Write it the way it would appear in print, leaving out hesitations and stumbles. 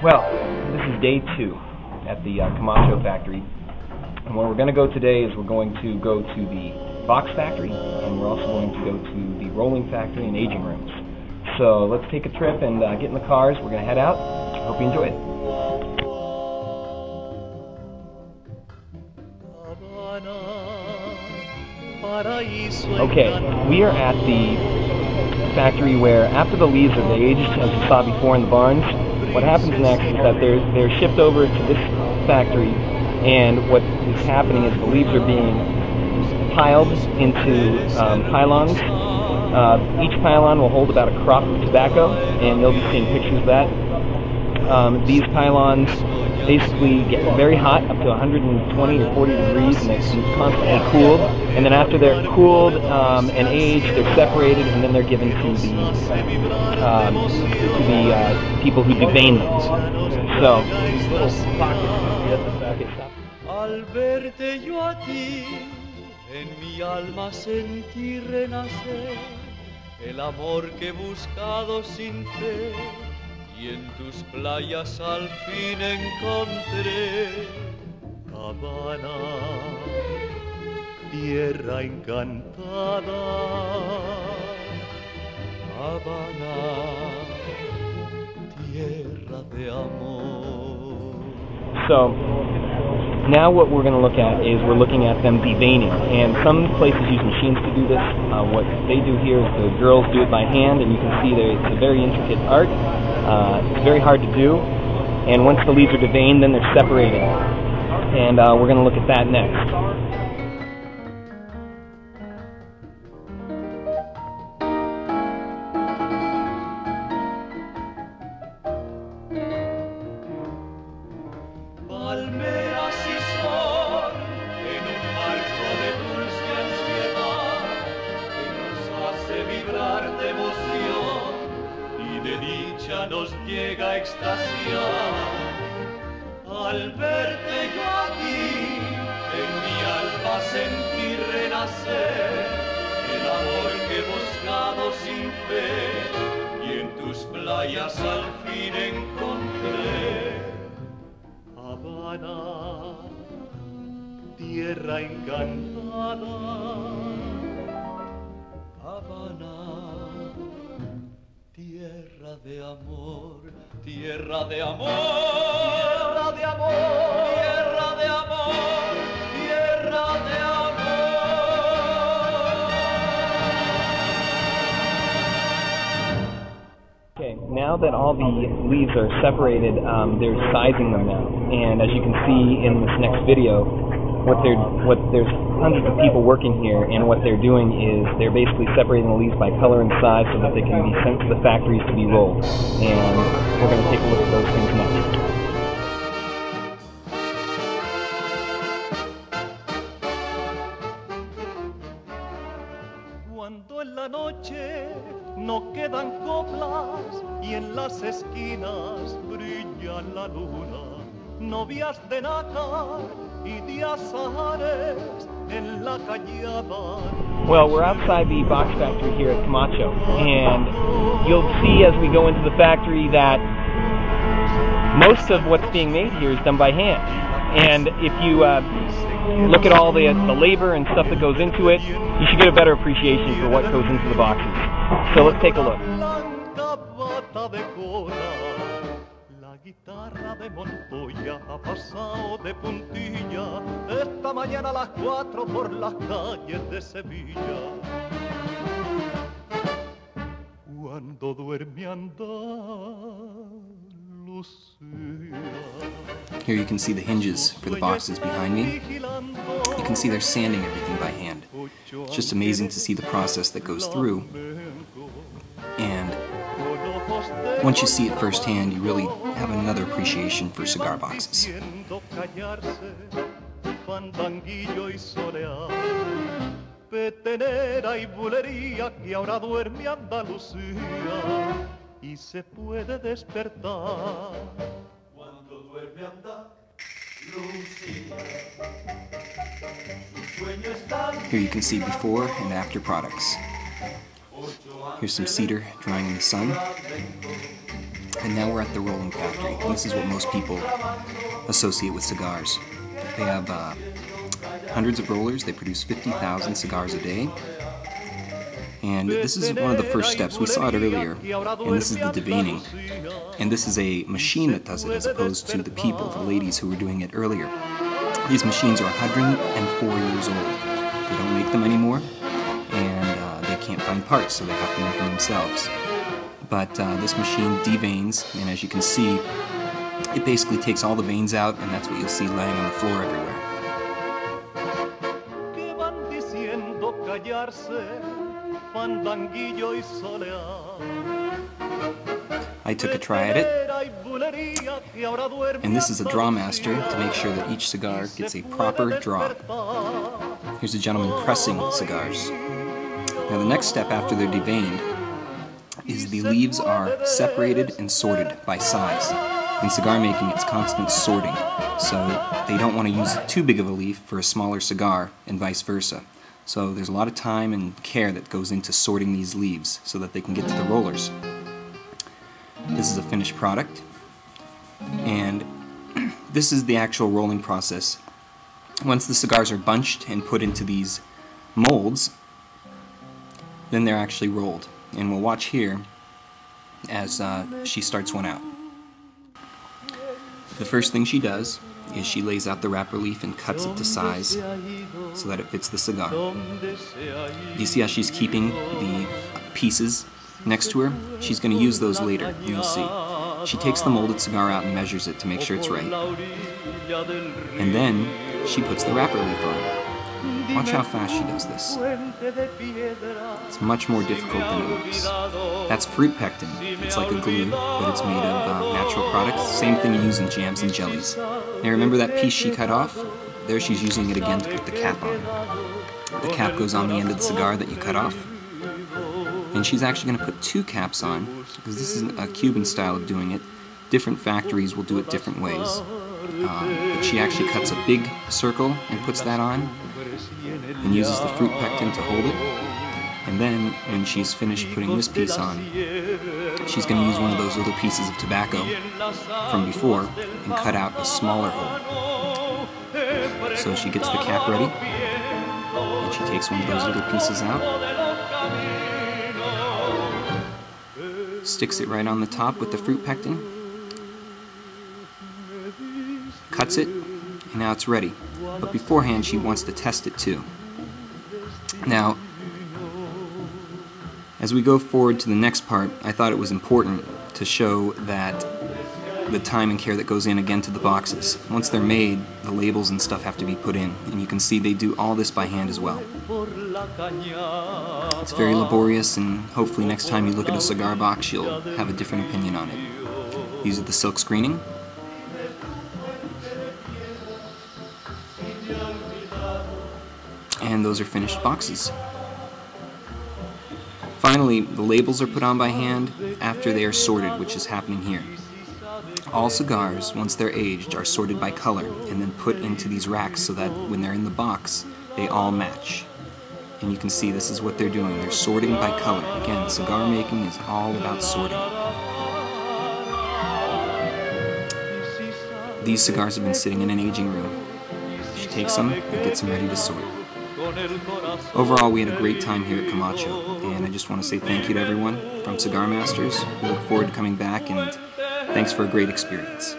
Well, this is day 2 at the Camacho factory, and where we're going to go today is we're going to go to the box factory, and we're also going to go to the rolling factory and aging rooms. So let's take a trip and get in the cars. We're going to head out. Hope you enjoy it. Okay, we are at the factory where after the leaves are aged, as you saw before in the barns, what happens next is that they're shipped over to this factory, and what is happening is the leaves are being piled into pylons. Each pylon will hold about a crop of tobacco, and you'll be seeing pictures of that. These pylons basically get very hot, up to 120 or 40 degrees, and they're constantly cooled. And then after they're cooled and aged, they're separated, and then they're given to the people who devein them. So, al verte yo a ti, en mi alma sentí renacer el amor que he buscado sin fe. Y en tus playas al fin encontré Habana, tierra encantada. Habana, tierra de amor. So, now what we're going to look at is we're looking at them deveining, and some places use machines to do this. What they do here is the girls do it by hand, and you can see it's a very intricate art. It's very hard to do, and once the leaves are deveined, then they're separated, and we're going to look at that next. Palmeras y sol en un marco de dulce ansiedad que nos hace vibrar de emoción y de dicha nos llega a extasiar. Al verte yo aquí, en mi alma sentí renacer el amor que he buscado sin fe y en tus playas al fin encontré. Habana, tierra encantada. Habana, tierra de amor, tierra de amor, tierra de amor, tierra de amor, tierra de amor. Okay, now that all the leaves are separated, they're sizing them now, and as you can see in this next video, there's hundreds of people working here, and what they're doing is they're basically separating the leaves by color and size so that they can be sent to the factories to be rolled, and we're going to take a look at those things next. Cuando en la noche no quedan coplas y en las esquinas brilla la luna, novias de nácar y de azahares en la cañada. Well, we're outside the box factory here at Camacho, and you'll see as we go into the factory that most of what's being made here is done by hand. And if you look at all the labor and stuff that goes into it, you should get a better appreciation for what goes into the boxes. So let's take a look. La guitarra de Montoya ha pasado de puntilla esta mañana a las 4 por las calles de Sevilla. Cuando duerme Andalucía. Here you can see the hinges for the boxes behind me. You can see they're sanding everything by hand. It's just amazing to see the process that goes through. And once you see it firsthand, you really have another appreciation for cigar boxes. Petenera y bulería que ahora duerme Andalucía y se puede despertar cuando duerme Andalucía. Here you can see before and after products. Here's some cedar drying in the sun. And now we're at the rolling factory. This is what most people associate with cigars. They have hundreds of rollers. They produce 50,000 cigars a day. And this is one of the first steps. We saw it earlier, and this is the deveining. And this is a machine that does it, as opposed to the people, the ladies who were doing it earlier. These machines are 104 years old. They don't make them anymore, and they can't find parts, so they have to make them themselves. But this machine deveins, and as you can see, it basically takes all the veins out, and that's what you'll see laying on the floor everywhere. I took a try at it, and this is a draw master to make sure that each cigar gets a proper draw. Here's a gentleman pressing cigars. Now the next step after they're deveined is the leaves are separated and sorted by size. In cigar making, it's constant sorting, so they don't want to use too big of a leaf for a smaller cigar and vice versa. So there's a lot of time and care that goes into sorting these leaves so that they can get to the rollers. This is a finished product, and this is the actual rolling process. Once the cigars are bunched and put into these molds, then they're actually rolled. And we'll watch here as she starts one out. The first thing she does is she lays out the wrapper leaf and cuts it to size so that it fits the cigar. You see how she's keeping the pieces next to her? She's going to use those later, you'll see. She takes the molded cigar out and measures it to make sure it's right. And then she puts the wrapper leaf on. Watch how fast she does this. It's much more difficult than it looks. That's fruit pectin. It's like a glue, but it's made of natural products. Same thing you use in jams and jellies. Now remember that piece she cut off? There she's using it again to put the cap on. The cap goes on the end of the cigar that you cut off. And she's actually going to put two caps on, because this is a Cuban style of doing it. Different factories will do it different ways. But she actually cuts a big circle and puts that on, and uses the fruit pectin to hold it. And then, when she's finished putting this piece on, she's going to use one of those little pieces of tobacco from before and cut out a smaller hole. So she gets the cap ready, and she takes one of those little pieces out, sticks it right on the top with the fruit pectin, cuts it, and now it's ready. But beforehand, she wants to test it too. Now, as we go forward to the next part, I thought it was important to show that the time and care that goes in again to the boxes. Once they're made, the labels and stuff have to be put in, and you can see they do all this by hand as well. It's very laborious, and hopefully next time you look at a cigar box, you'll have a different opinion on it. These are the silk screening. And those are finished boxes. Finally, the labels are put on by hand after they are sorted, which is happening here. All cigars, once they're aged, are sorted by color and then put into these racks so that when they're in the box, they all match. And you can see this is what they're doing. They're sorting by color. Again, cigar making is all about sorting. These cigars have been sitting in an aging room. She takes them and gets them ready to sort. Overall, we had a great time here at Camacho, and I just want to say thank you to everyone from Cigar Masters. We look forward to coming back, and thanks for a great experience.